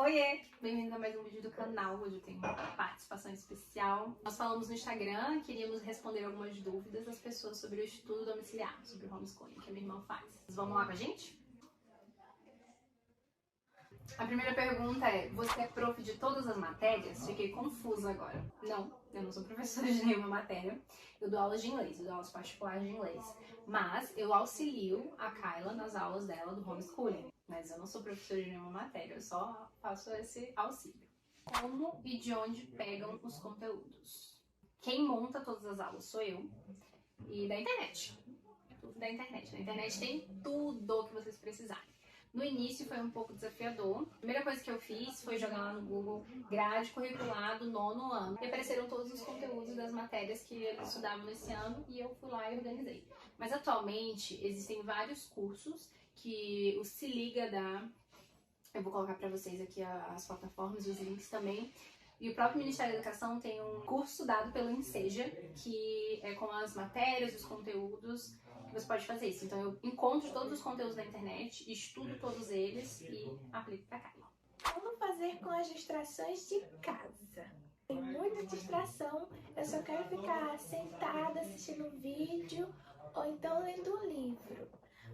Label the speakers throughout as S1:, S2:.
S1: Oiê! Bem-vindo a mais um vídeo do canal. Hoje eu tenho uma participação especial. Nós falamos no Instagram, queríamos responder algumas dúvidas das pessoas sobre o estudo domiciliar, sobre o homeschooling que a minha irmã faz. Vamos lá com a gente? A primeira pergunta é: você é prof de todas as matérias? Fiquei confusa agora. Não, eu não sou professora de nenhuma matéria. Eu dou aulas de inglês, eu dou aulas particulares de inglês. Mas eu auxilio a Kayla nas aulas dela do homeschooling. Mas eu não sou professora de nenhuma matéria, eu só faço esse auxílio. Como e de onde pegam os conteúdos? Quem monta todas as aulas sou eu. E da internet. Tudo da internet. Na internet tem tudo que vocês precisarem. No início foi um pouco desafiador. A primeira coisa que eu fiz foi jogar lá no Google grade curricular do 9º ano. E apareceram todos os conteúdos das matérias que eles estudavam nesse ano e eu fui lá e organizei. Mas atualmente existem vários cursos que o Se Liga dá. Eu vou colocar para vocês aqui as plataformas e os links também. E o próprio Ministério da Educação tem um curso dado pelo Enseja, que é com as matérias, os conteúdos, que você pode fazer isso. Então eu encontro todos os conteúdos da internet, estudo todos eles e aplico pra cá.
S2: Como fazer com as distrações de casa? Tem muita distração, eu só quero ficar sentada assistindo vídeo ou então lendo um livro.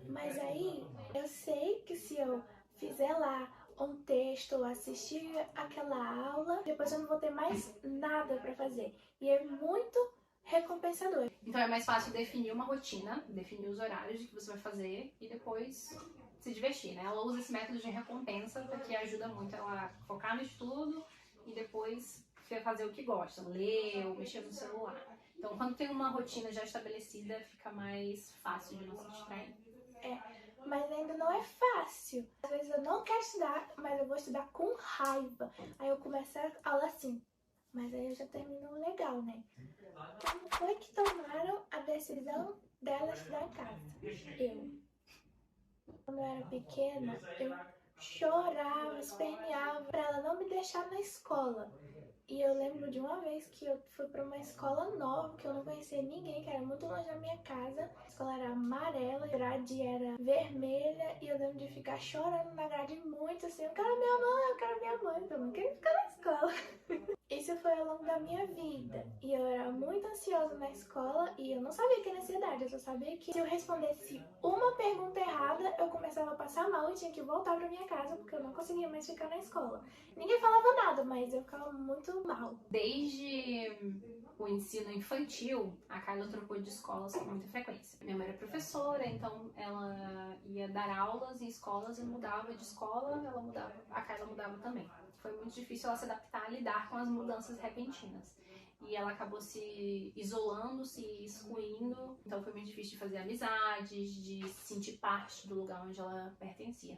S2: Mas aí eu sei que se eu fizer lá um texto ou assistir aquela aula, depois eu não vou ter mais nada para fazer. E é muito recompensador.
S1: Então é mais fácil definir uma rotina, definir os horários de que você vai fazer e depois se divertir, né? Ela usa esse método de recompensa porque ajuda muito ela a focar no estudo e depois fazer o que gosta, ler ou mexer no celular. Então quando tem uma rotina já estabelecida, fica mais fácil de não se distrair.
S2: Mas ainda não é fácil. Às vezes eu não quero estudar, mas eu vou estudar com raiva. Aí eu começo a aula assim, mas aí eu já termino legal, né? Como foi que tomaram a decisão dela estudar em casa? Eu. Quando eu era pequena, eu chorava, esperneava pra ela não me deixar na escola. E eu lembro de uma vez que eu fui pra uma escola nova, que eu não conhecia ninguém, que era muito longe da minha casa. A escola era amarela, a grade era vermelha, e eu lembro de ficar chorando na grade muito assim, eu quero minha mãe, eu quero minha mãe, eu não queria ficar na escola. Isso foi ao longo da minha vida, e eu era muito ansiosa na escola, e eu não sabia que era ansiedade, eu só sabia que se eu respondesse uma pergunta errada, eu começava a passar mal e tinha que voltar pra minha casa, porque eu não conseguia mais ficar na escola. Ninguém falava nada, mas eu ficava muito mal.
S1: Desde o ensino infantil, a Kayla trocou de escolas com muita frequência. Minha mãe era professora, então ela ia dar aulas em escolas e mudava de escola, ela mudava, a Kayla mudava também. Foi muito difícil ela se adaptar a lidar com as mudanças repentinas. E ela acabou se isolando, se excluindo, então foi muito difícil de fazer amizades, de se sentir parte do lugar onde ela pertencia.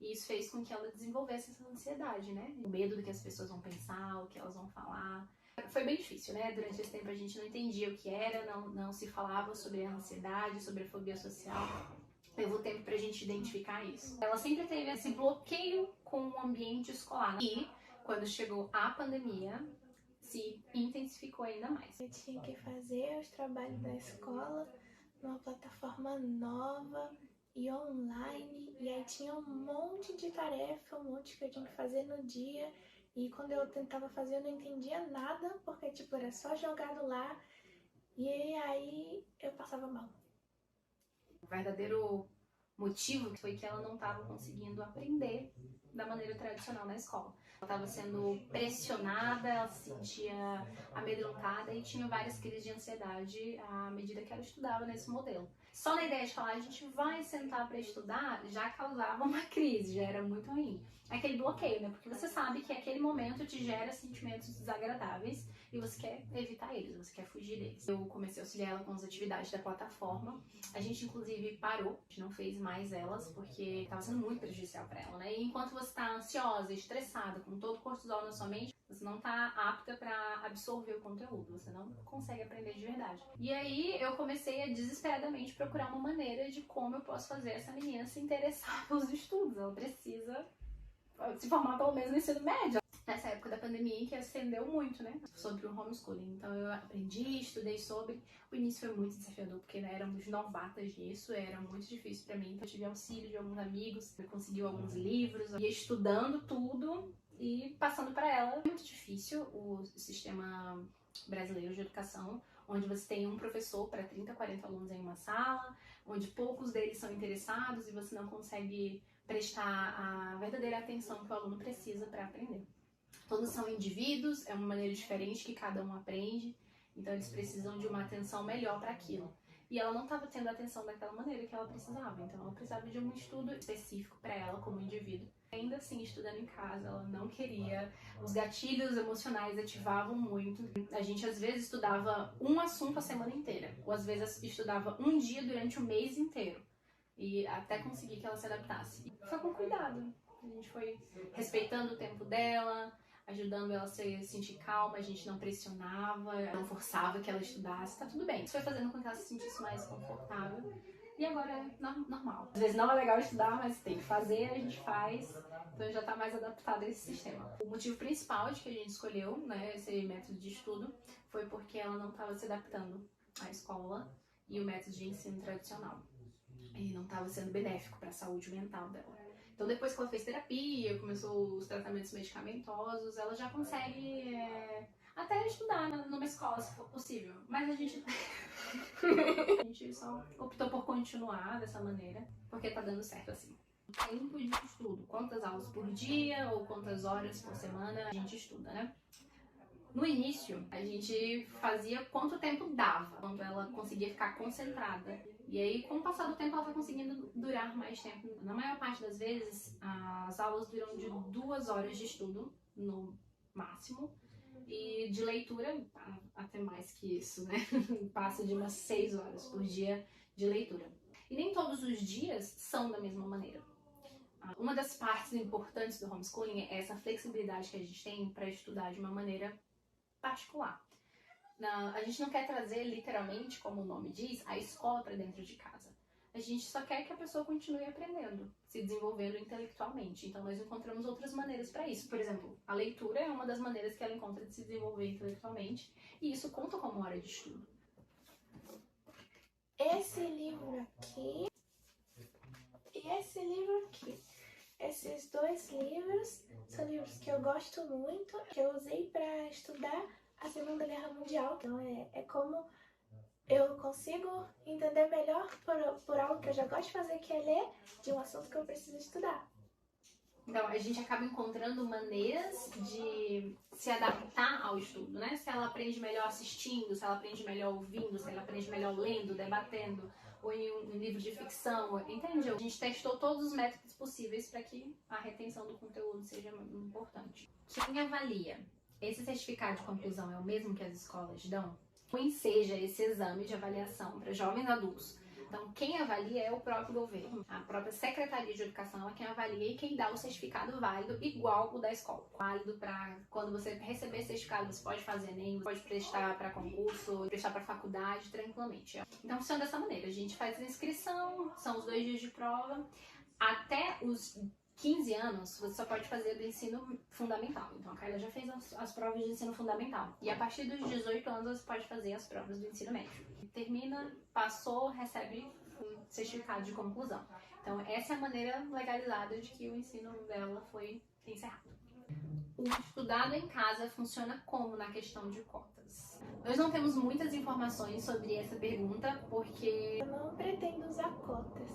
S1: E isso fez com que ela desenvolvesse essa ansiedade, né? O medo do que as pessoas vão pensar, o que elas vão falar. Foi bem difícil, né? Durante esse tempo a gente não entendia o que era, não se falava sobre a ansiedade, sobre a fobia social. Levou tempo pra gente identificar isso. Ela sempre teve esse bloqueio com o ambiente escolar. E quando chegou a pandemia, se intensificou ainda mais.
S2: Eu tinha que fazer os trabalhos da escola numa plataforma nova e online, e aí tinha um monte de tarefa, um monte que eu tinha que fazer no dia, e quando eu tentava fazer eu não entendia nada, porque tipo, era só jogado lá, e aí eu passava mal.
S1: O verdadeiro motivo foi que ela não estava conseguindo aprender da maneira tradicional na escola. Ela estava sendo pressionada, ela se sentia amedrontada e tinha várias crises de ansiedade à medida que ela estudava nesse modelo. Só na ideia de falar, a gente vai sentar para estudar, já causava uma crise, já era muito ruim. Aquele bloqueio, né? Porque você sabe que aquele momento te gera sentimentos desagradáveis e você quer evitar eles, você quer fugir deles. Eu comecei a auxiliar ela com as atividades da plataforma. A gente, inclusive, parou, a gente não fez mais elas, porque estava sendo muito prejudicial para ela, né? E enquanto você está ansiosa, estressada, com todo o cortisol na sua mente, você não está apta para absorver o conteúdo, você não consegue aprender de verdade. E aí eu comecei a desesperadamente procurar uma maneira de como eu posso fazer essa menina se interessar pelos estudos. Ela precisa se formar pelo menos no ensino médio. nessa época da pandemia em que acendeu muito, né, sobre o homeschooling. Então eu aprendi, estudei sobre. O início foi muito desafiador, porque né, éramos novatas nisso, era muito difícil pra mim. Então eu tive auxílio de alguns amigos, eu consegui alguns livros, eu ia estudando tudo e passando para ela. É muito difícil o sistema brasileiro de educação, onde você tem um professor para 30, 40 alunos em uma sala, onde poucos deles são interessados e você não consegue prestar a verdadeira atenção que o aluno precisa para aprender. Todos são indivíduos, é uma maneira diferente que cada um aprende, então eles precisam de uma atenção melhor para aquilo. E ela não estava tendo a atenção daquela maneira que ela precisava, então ela precisava de um estudo específico para ela como indivíduo. Ainda assim, estudando em casa, ela não queria, os gatilhos emocionais ativavam muito. A gente às vezes estudava um assunto a semana inteira, ou às vezes estudava um dia durante o mês inteiro, e até conseguir que ela se adaptasse. E foi com cuidado, a gente foi respeitando o tempo dela, ajudando ela a se sentir calma, a gente não pressionava, não forçava que ela estudasse, tá tudo bem. Isso foi fazendo com que ela se sentisse mais confortável e agora é normal. Às vezes não é legal estudar, mas tem que fazer, a gente faz, então já tá mais adaptada a esse sistema. O motivo principal de que a gente escolheu, né, esse método de estudo foi porque ela não estava se adaptando à escola e o método de ensino tradicional. E não estava sendo benéfico para a saúde mental dela. Então depois que ela fez terapia, começou os tratamentos medicamentosos, ela já consegue até estudar numa escola, se for possível. Mas a gente só optou por continuar dessa maneira, porque tá dando certo assim. Tempo de estudo, quantas aulas por dia ou quantas horas por semana a gente estuda, né? No início, a gente fazia quanto tempo dava, quando ela conseguia ficar concentrada. E aí, com o passar do tempo, ela vai conseguindo durar mais tempo. Na maior parte das vezes, as aulas duram de 2 horas de estudo, no máximo. E de leitura, até mais que isso, né? Passa de umas 6 horas por dia de leitura. E nem todos os dias são da mesma maneira. Uma das partes importantes do homeschooling é essa flexibilidade que a gente tem para estudar de uma maneira particular. A gente não quer trazer literalmente, como o nome diz, a escola para dentro de casa. A gente só quer que a pessoa continue aprendendo, se desenvolvendo intelectualmente. Então nós encontramos outras maneiras para isso. Por exemplo, a leitura é uma das maneiras que ela encontra de se desenvolver intelectualmente, e isso conta como hora de estudo.
S2: Esse livro aqui e esse livro aqui. Esses 2 livros são livros que eu gosto muito, que eu usei para estudar a Segunda Guerra Mundial. Então é como eu consigo entender melhor por algo que eu já gosto de fazer, que é ler, de um assunto que eu preciso estudar.
S1: Então, a gente acaba encontrando maneiras de se adaptar ao estudo, né? Se ela aprende melhor assistindo, se ela aprende melhor ouvindo, se ela aprende melhor lendo, debatendo, ou em um livro de ficção, entendeu? A gente testou todos os métodos possíveis para que a retenção do conteúdo seja importante. Quem avalia? Esse certificado de conclusão é o mesmo que as escolas dão? O enseja esse exame de avaliação para jovens adultos. Então, quem avalia é o próprio governo. A própria Secretaria de Educação é quem avalia e quem dá o certificado válido igual o da escola. Válido para quando você receber esse certificado, você pode fazer ENEM, pode prestar para concurso, prestar para faculdade tranquilamente. Então, funciona dessa maneira. A gente faz a inscrição, são os 2 dias de prova. Até os 15 anos, você só pode fazer do ensino fundamental. Então, a Kayla já fez as provas de ensino fundamental. E a partir dos 18 anos, você pode fazer as provas do ensino médio. Termina, passou, recebe um certificado de conclusão. Então, essa é a maneira legalizada de que o ensino dela foi encerrado. O estudado em casa funciona como na questão de cotas? Nós não temos muitas informações sobre essa pergunta, porque
S2: eu não pretendo usar cotas.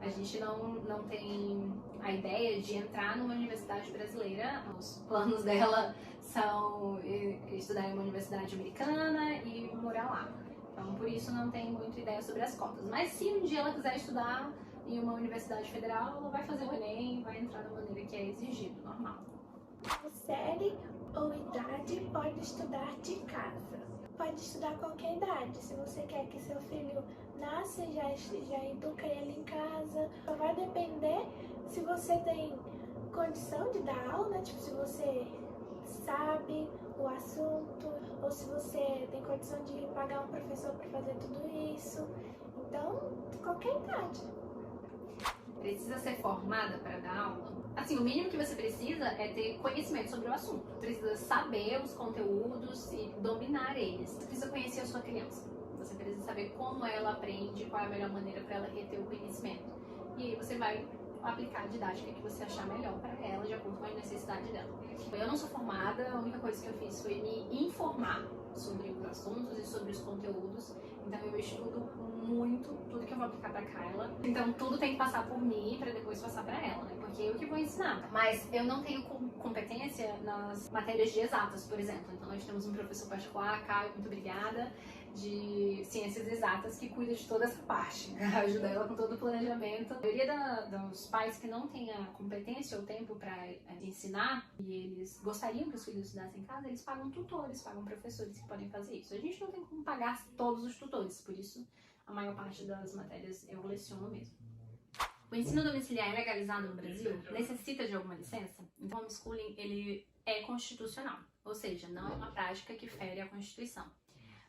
S1: A gente não tem a ideia de entrar numa universidade brasileira. Os planos dela são estudar em uma universidade americana e morar lá. Então, por isso, não tem muita ideia sobre as cotas. Mas se um dia ela quiser estudar em uma universidade federal, ela vai fazer o ENEM e vai entrar da maneira que é exigido, normal.
S2: Série ou idade pode estudar de casa. Pode estudar qualquer idade. Se você quer que seu filho nasça, já educa ele em casa. Só vai depender se você tem condição de dar aula, né? Tipo, se você sabe o assunto, ou se você tem condição de pagar um professor para fazer tudo isso. Então, qualquer idade.
S1: Precisa ser formada para dar aula? Assim, o mínimo que você precisa é ter conhecimento sobre o assunto. Precisa saber os conteúdos e dominar eles. Você precisa conhecer a sua criança. Você precisa saber como ela aprende, qual é a melhor maneira para ela reter o conhecimento. E aí você vai aplicar a didática que você achar melhor para ela, de acordo com a necessidade dela. Eu não sou formada, a única coisa que eu fiz foi me informar sobre os assuntos e sobre os conteúdos. Então eu estudo muito tudo que eu vou aplicar pra Kyla. Então tudo tem que passar por mim pra depois passar pra ela, né? Porque eu que vou ensinar. Mas eu não tenho competência nas matérias de exatas, por exemplo. Então nós temos um professor particular, Caio, muito obrigada, de ciências exatas, que cuida de toda essa parte, ajuda ela com todo o planejamento. A maioria dos pais que não têm a competência ou tempo para ensinar, e eles gostariam que os filhos estudassem em casa, eles pagam tutores, pagam professores que podem fazer isso. A gente não tem como pagar todos os tutores, por isso a maior parte das matérias eu leciono mesmo. O ensino domiciliar é legalizado no Brasil? Necessita de alguma licença? Então, o homeschooling, ele é constitucional, ou seja, não é uma prática que fere a Constituição.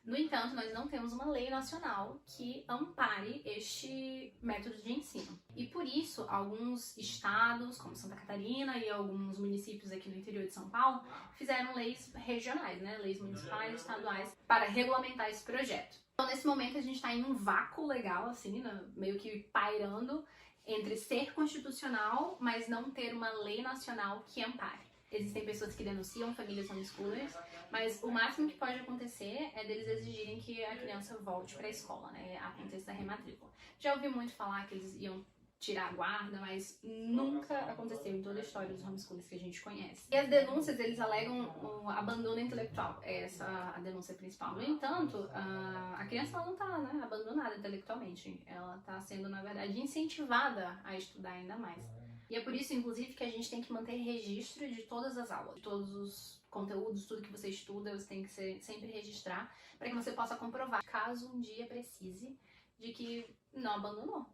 S1: No entanto, nós não temos uma lei nacional que ampare este método de ensino. E por isso, alguns estados, como Santa Catarina e alguns municípios aqui no interior de São Paulo, fizeram leis regionais, né? Leis municipais e estaduais, para regulamentar esse projeto. Então, nesse momento, a gente está em um vácuo legal, assim, né? Meio que pairando entre ser constitucional, mas não ter uma lei nacional que ampare. Existem pessoas que denunciam famílias homeschoolers, mas o máximo que pode acontecer é deles exigirem que a criança volte para a escola, né? Aconteça a rematrícula. Já ouvi muito falar que eles iam tirar a guarda, mas nunca aconteceu em toda a história dos homeschoolers que a gente conhece. E as denúncias, eles alegam um abandono intelectual, essa é a denúncia principal. No entanto, a criança ela não está, né, abandonada intelectualmente, ela está sendo, na verdade, incentivada a estudar ainda mais. E é por isso, inclusive, que a gente tem que manter registro de todas as aulas, de todos os conteúdos, tudo que você estuda, você tem que sempre registrar, para que você possa comprovar, caso um dia precise, de que não abandonou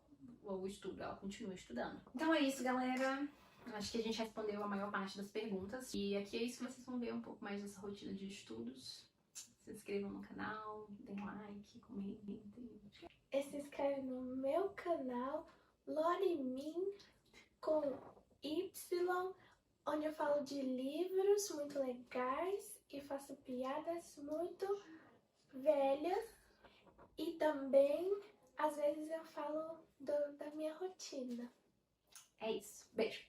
S1: o estudo, ela continua estudando. Então é isso, galera. Acho que a gente respondeu a maior parte das perguntas. E aqui é isso que vocês vão ver um pouco mais dessa rotina de estudos. Se inscrevam no canal, deem like, comentem.
S2: E se inscreve no meu canal, Lorimin, com Y, onde eu falo de livros muito legais e faço piadas muito velhas. E também, às vezes, eu falo da minha rotina.
S1: É isso. Beijo!